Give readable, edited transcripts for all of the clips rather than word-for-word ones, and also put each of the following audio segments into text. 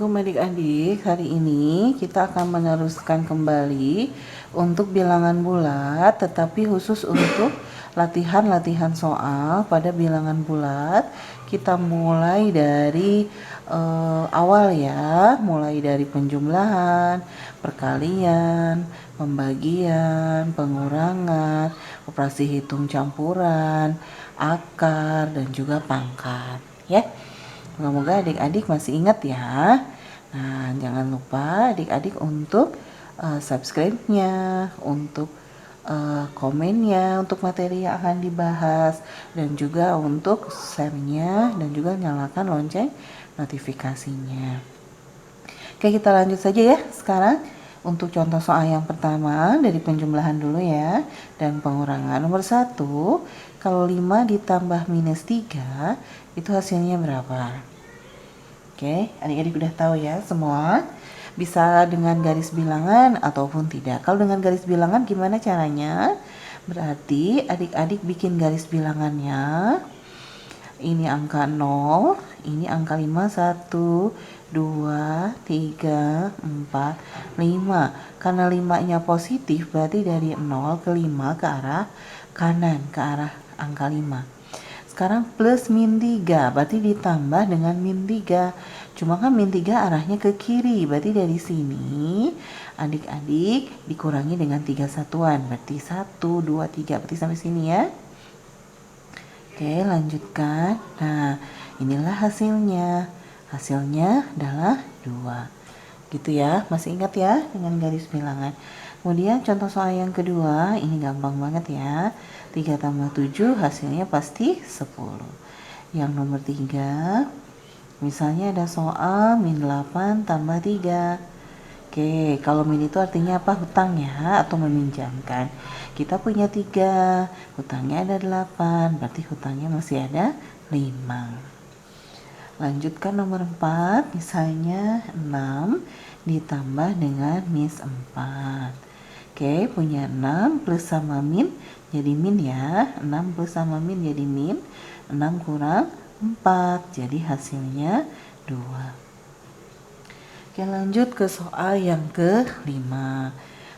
Assalamualaikum adik-adik. Hari ini kita akan meneruskan kembali untuk bilangan bulat, tetapi khusus untuk latihan-latihan soal pada bilangan bulat. Kita mulai dari awal ya, mulai dari penjumlahan, perkalian, pembagian, pengurangan, operasi hitung campuran, akar, dan juga pangkat ya. Semoga adik-adik masih ingat ya. Nah, jangan lupa adik-adik untuk subscribe-nya, untuk komennya, untuk materi yang akan dibahas, dan juga untuk share-nya, dan juga nyalakan lonceng notifikasinya. Oke, kita lanjut saja ya sekarang. Untuk contoh soal yang pertama dari penjumlahan dulu ya, dan pengurangan. Nomor 1, kalau 5 ditambah minus 3 itu hasilnya berapa? Oke, adik-adik udah tahu ya semua. Bisa dengan garis bilangan ataupun tidak. Kalau dengan garis bilangan gimana caranya? Berarti adik-adik bikin garis bilangannya. Ini angka 0, ini angka 5, 1, 2, 3, 4, 5. Karena 5-nya positif berarti dari 0 ke 5 ke arah kanan, ke arah angka 5. Sekarang plus min 3, berarti ditambah dengan min 3. Cuma kan min 3 arahnya ke kiri, berarti dari sini adik-adik dikurangi dengan 3 satuan. Berarti 1, 2, 3, berarti sampai sini ya. Oke, lanjutkan. Nah, inilah hasilnya. Hasilnya adalah 2. Gitu ya, masih ingat ya dengan garis bilangan. Kemudian contoh soal yang kedua, ini gampang banget ya. 3 tambah 7 hasilnya pasti 10. Yang nomor 3, misalnya ada soal min 8 tambah 3. Oke, kalau min itu artinya apa? Hutang ya, atau meminjamkan. Kita punya 3, hutangnya ada 8, berarti hutangnya masih ada 5. Lanjutkan nomor 4, misalnya 6 ditambah dengan minus 4. Oke, punya 6 plus sama min jadi min ya. 6 plus sama min jadi min. 6 kurang 4, jadi hasilnya 2. Oke, lanjut ke soal yang kelima.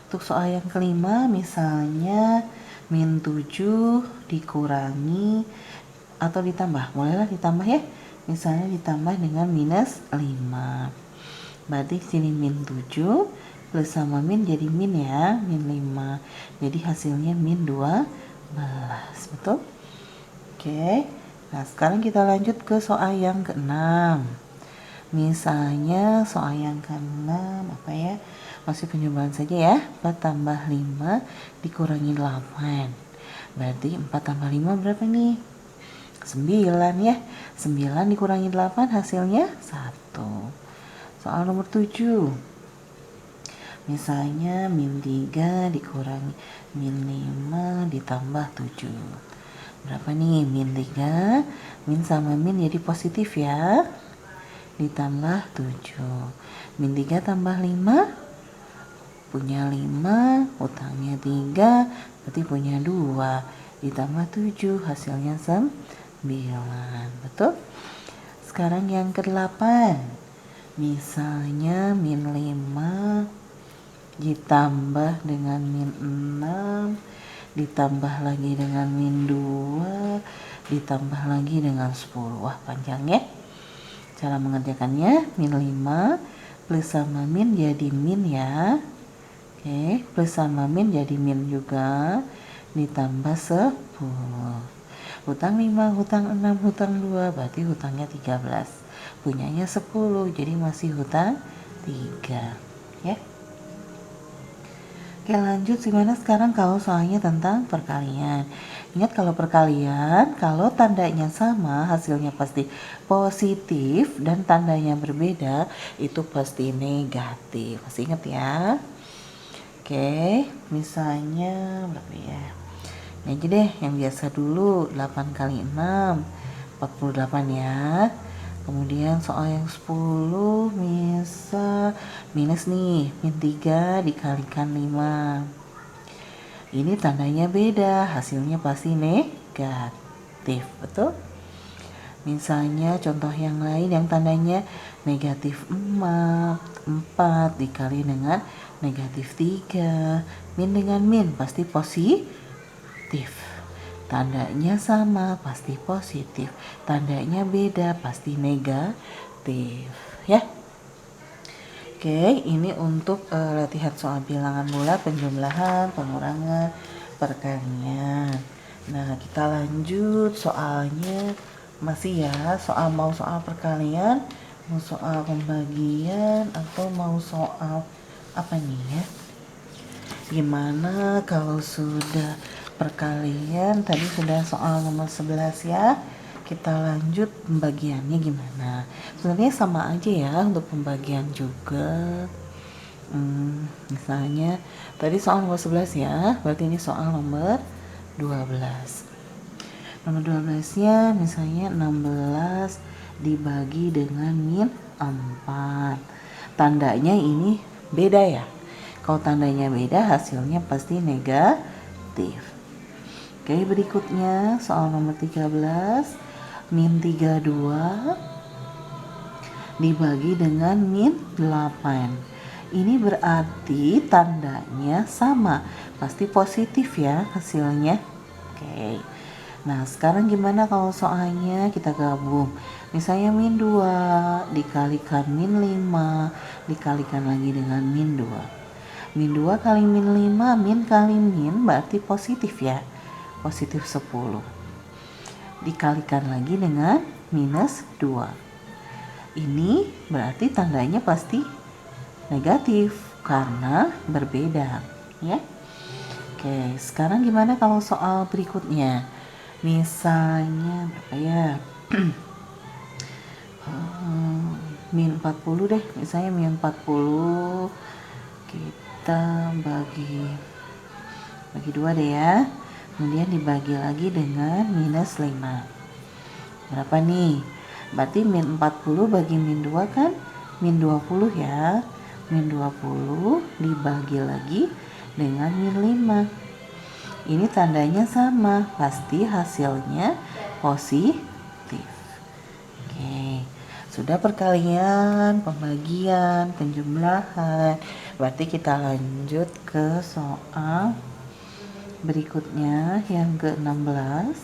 Untuk soal yang kelima, misalnya min 7 dikurangi atau ditambah. Bolehlah ditambah ya. Misalnya ditambah dengan minus 5. Berarti sini min 7 plus sama min jadi min ya, min 5. Jadi hasilnya min 12, betul? Oke. Nah, sekarang kita lanjut ke soal yang ke-6. Misalnya soal yang ke-6 apa ya? Masih penjumlahan saja ya. 4 tambah 5 dikurangi 8. Berarti 4 tambah 5 berapa nih? 9 ya. 9 dikurangi 8 hasilnya 1. Soal nomor 7. Misalnya min 3 dikurangi min 5 ditambah 7. Berapa nih? Min 3, min sama min jadi positif ya. Ditambah 7. Min 3 tambah 5, punya 5, utangnya 3, berarti punya 2. Ditambah 7, hasilnya 9. Betul? Sekarang yang ke-8. Misalnya min 5 ditambah dengan min 6 ditambah lagi dengan min 2 ditambah lagi dengan 10. Wah, panjang ya. Cara mengerjakannya, min 5 plus sama min jadi min ya. Oke, plus sama min jadi min juga, ditambah 10. Hutang 5, hutang 6, hutang 2, berarti hutangnya 13. Punyanya 10, jadi masih hutang 3 ya. Oke, lanjut gimana sekarang kalau soalnya tentang perkalian. Ingat kalau perkalian, kalau tandanya sama hasilnya pasti positif dan tandanya berbeda itu pasti negatif. Masih ingat ya? Oke, misalnya berapa ya? Ini aja deh yang biasa dulu, 8 kali 6 48 ya. Kemudian soal yang 10 misal minus nih, min 3 dikalikan 5. Ini tandanya beda, hasilnya pasti negatif, betul? Misalnya contoh yang lain yang tandanya negatif 4 dikali dengan negatif 3. Min dengan min pasti positif. Tandanya sama pasti positif. Tandanya beda pasti negatif. Ya. Oke, ini untuk latihan soal bilangan bulat, penjumlahan, pengurangan, perkalian. Nah, kita lanjut soalnya. Masih ya, soal perkalian, mau soal pembagian, atau mau soal apa nih ya? Gimana kalau sudah perkalian, tadi sudah soal nomor 11 ya. Kita lanjut pembagiannya gimana. Sebenarnya sama aja ya untuk pembagian juga. Misalnya tadi soal nomor 11 ya, berarti ini soal nomor 12. Nomor 12 nya misalnya 16 dibagi dengan min 4. Tandanya ini beda ya. Kalau tandanya beda hasilnya pasti negatif. Oke, berikutnya soal nomor 13, min 32 dibagi dengan min 8. Ini berarti tandanya sama, pasti positif ya hasilnya. Oke. Nah, sekarang gimana kalau soalnya kita gabung? Misalnya min 2 dikalikan min 5 dikalikan lagi dengan min 2. Min 2 kali min 5, min kali min berarti positif ya. Positif 10. Dikalikan lagi dengan minus 2. Ini berarti tandanya pasti negatif karena berbeda ya. Oke, sekarang gimana kalau soal berikutnya? Misalnya berapa ya? Min 40 deh, misalnya min 40 kita bagi 2 deh ya. Kemudian dibagi lagi dengan minus 5. Berapa nih? Berarti min 40 bagi min 2 kan min 20 ya. Min 20 dibagi lagi dengan min 5. Ini tandanya sama, pasti hasilnya positif. Oke, sudah perkalian, pembagian, penjumlahan. Berarti kita lanjut ke soal berikutnya yang ke-16.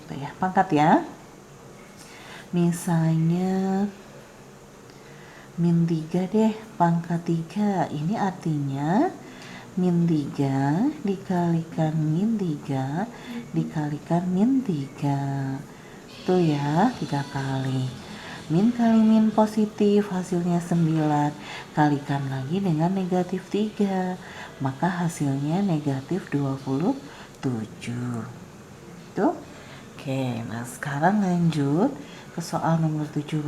Tuh ya, pangkat ya. Misalnya min 3 deh, pangkat 3. Ini artinya min 3 dikalikan min 3 dikalikan min 3. Tuh ya, 3 kali. Min kali min positif, hasilnya 9. Kalikan lagi dengan negatif 3. Maka hasilnya negatif 27. Tuh. Oke, nah sekarang lanjut ke soal nomor 17.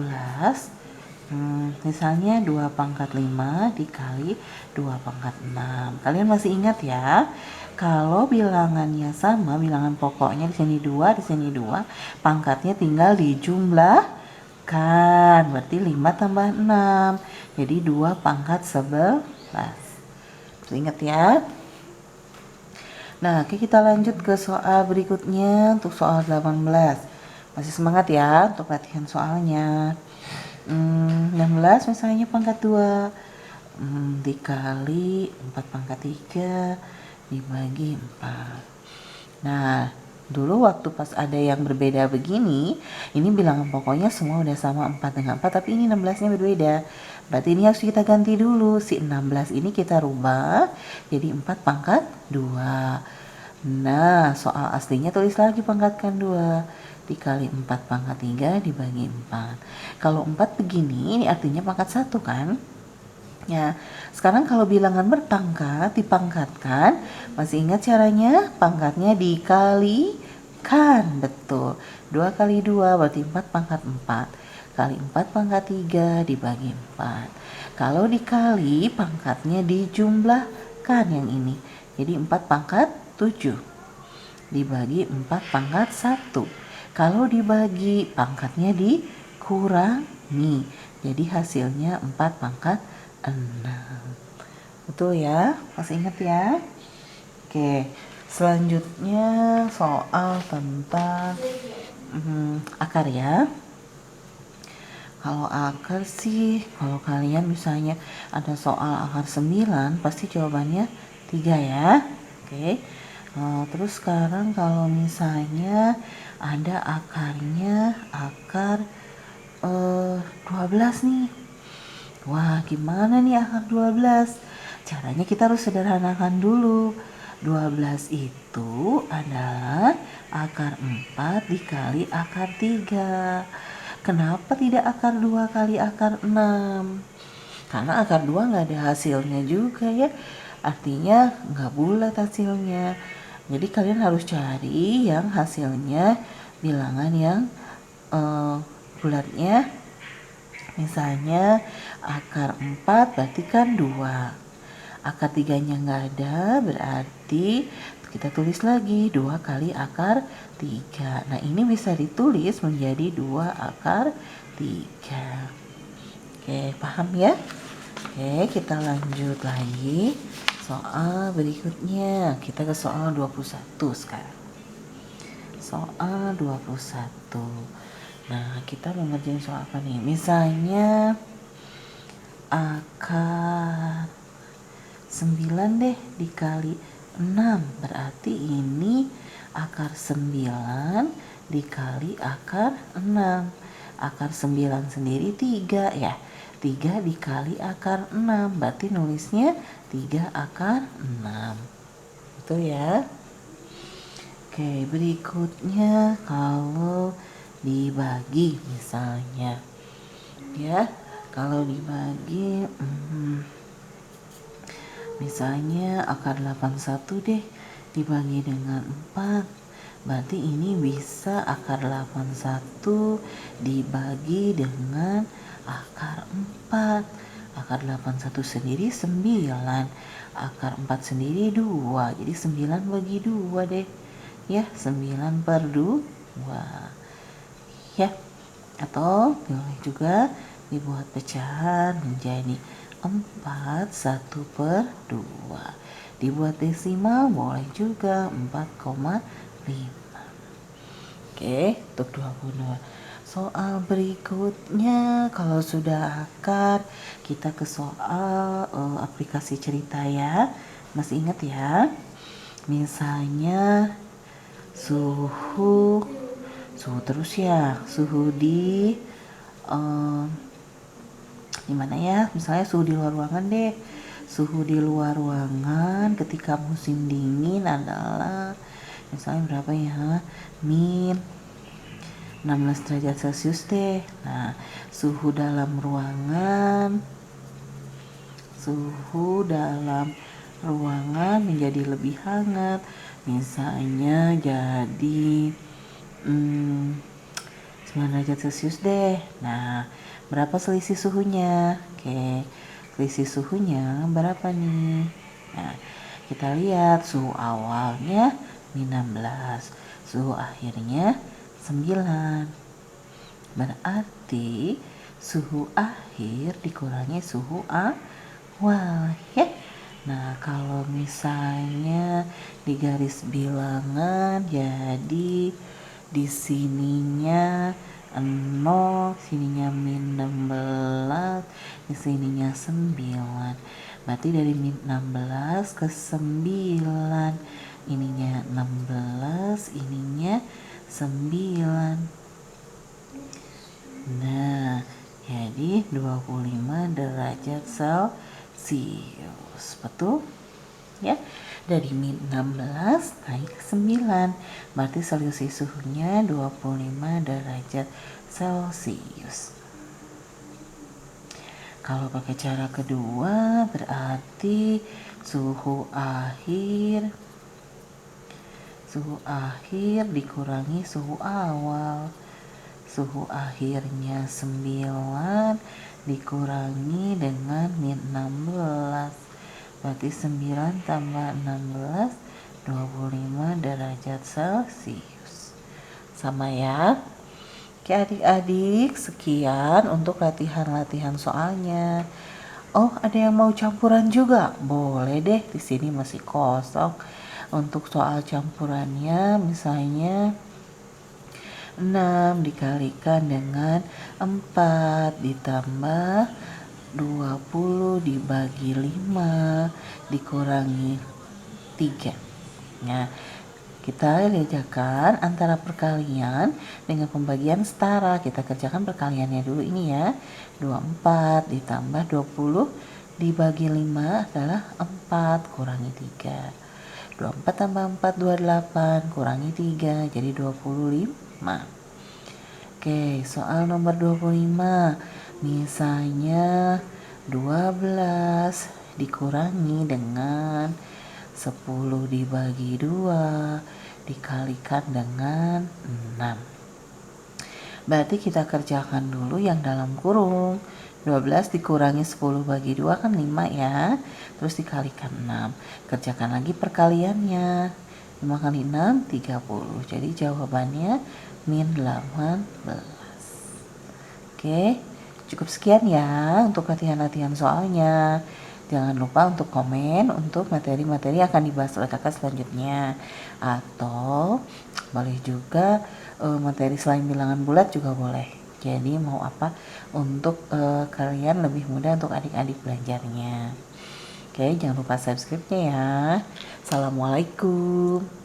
Misalnya 2 pangkat 5 dikali 2 pangkat 6. Kalian masih ingat ya? Kalau bilangannya sama, bilangan pokoknya di sini 2, di sini 2, pangkatnya tinggal dijumlahkan. Berarti 5 tambah 6. Jadi 2 pangkat 11. Ingat ya. Nah, oke, kita lanjut ke soal berikutnya untuk soal 18. Masih semangat ya untuk latihan soalnya. 16 misalnya pangkat 2 dikali 4 pangkat 3 dibagi 4. Nah, dulu waktu pas ada yang berbeda begini, ini bilangan pokoknya semua udah sama 4 dengan 4, tapi ini 16-nya berbeda. Berarti ini harus kita ganti dulu. Si 16 ini kita rubah jadi 4 pangkat 2. Nah, soal aslinya tulis lagi pangkatkan 2 dikali 4 pangkat 3 dibagi 4. Kalau 4 begini, ini artinya pangkat 1 kan? Ya, sekarang kalau bilangan berpangkat dipangkatkan, masih ingat caranya? Pangkatnya dikalikan, betul. 2 kali 2 berarti 4 pangkat 4. Kali 4 pangkat 3 dibagi 4. Kalau dikali, pangkatnya dijumlahkan yang ini. Jadi 4 pangkat 7 dibagi 4 pangkat 1. Kalau dibagi, pangkatnya dikurangi. Jadi hasilnya 4 pangkat 6. Betul ya? Masih ingat ya? Oke, selanjutnya soal tentang akar ya. Kalau akar sih, kalau kalian misalnya ada soal akar 9, pasti jawabannya 3 ya. Oke. Terus sekarang kalau misalnya ada akarnya, akar 12 nih. Wah, gimana nih akar 12? Caranya kita harus sederhanakan dulu. 12 itu adalah akar 4 dikali akar 3. Kenapa tidak akar 2 kali akar 6? Karena akar 2 nggak ada hasilnya juga ya. Artinya nggak bulat hasilnya. Jadi kalian harus cari yang hasilnya bilangan yang bulatnya. Misalnya akar 4 berarti kan 2. Akar 3-nya nggak ada, berarti kita tulis lagi 2 kali akar 3. Nah, ini bisa ditulis menjadi 2 akar 3. Oke, paham ya? Oke, kita lanjut lagi. Soal berikutnya, kita ke soal 21 sekarang. Soal 21. Nah, kita mau ngerjain soal apa nih? Misalnya akar 9 deh dikali 6. Berarti ini akar 9 dikali akar 6. Akar 9 sendiri 3 ya. 3 dikali akar 6. Berarti nulisnya 3 akar 6. Itu ya. Oke, berikutnya kalau dibagi misalnya ya, kalau dibagi misalnya akar 81 deh dibagi dengan 4, berarti ini bisa akar 81 dibagi dengan akar 4. Akar 81 sendiri 9, akar 4 sendiri 2, jadi 9 bagi 2 deh ya, 9 per 2 ya. Atau boleh juga dibuat pecahan menjadi 4, 1 per 2. Dibuat desimal boleh juga 4,5. Oke, untuk 22. Soal berikutnya, kalau sudah akar, kita ke soal aplikasi cerita ya. Masih ingat ya? Misalnya suhu terus ya, suhu di gimana ya, misalnya suhu di luar ruangan deh. Suhu di luar ruangan ketika musim dingin adalah misalnya berapa ya, min 16 derajat Celcius deh. Nah, suhu dalam ruangan menjadi lebih hangat, misalnya jadi 9 derajat Celcius deh. Nah, berapa selisih suhunya? Oke, selisih suhunya berapa nih? Nah, kita lihat suhu awalnya -16, suhu akhirnya 9. Berarti suhu akhir dikurangi suhu awal ya. Nah, kalau misalnya di garis bilangan, jadi di sininya 0, sininya -16, di sininya 9. Berarti dari -16 ke 9, ininya 16, ininya 9. Nah, jadi 25 derajat Celcius. Betul? Ya. Dari -16 naik ke 9, berarti selisih suhunya 25 derajat Celcius. Kalau pakai cara kedua, berarti suhu akhir dikurangi suhu awal. Suhu akhirnya 9 dikurangi dengan -16. Berarti 9 tambah 16, 25 derajat Celcius. Sama ya. Oke adik-adik, sekian untuk latihan-latihan soalnya. Oh, ada yang mau campuran juga? Boleh deh, di sini masih kosong. Untuk soal campurannya, misalnya 6 dikalikan dengan 4 ditambah 20 dibagi 5 dikurangi 3. Nah, kita kerjakan antara perkalian dengan pembagian setara. Kita kerjakan perkaliannya dulu ini ya. 24 ditambah 20 dibagi 5 adalah 4 kurangi 3. 24 tambah 4 28 kurangi 3 jadi 25. Oke, soal nomor 25. Misalnya 12 dikurangi dengan 10 dibagi 2 dikalikan dengan 6. Berarti kita kerjakan dulu yang dalam kurung. 12 dikurangi 10 bagi 2 kan 5 ya. Terus dikalikan 6. Kerjakan lagi perkaliannya. 5 kali 6, 30. Jadi jawabannya min 18. Oke, cukup sekian ya untuk latihan-latihan soalnya. Jangan lupa untuk komen untuk materi-materi yang akan dibahas oleh kakak selanjutnya. Atau boleh juga materi selain bilangan bulat juga boleh. Jadi mau apa untuk kalian lebih mudah untuk adik-adik belajarnya. Oke, jangan lupa subscribe-nya ya. Assalamualaikum.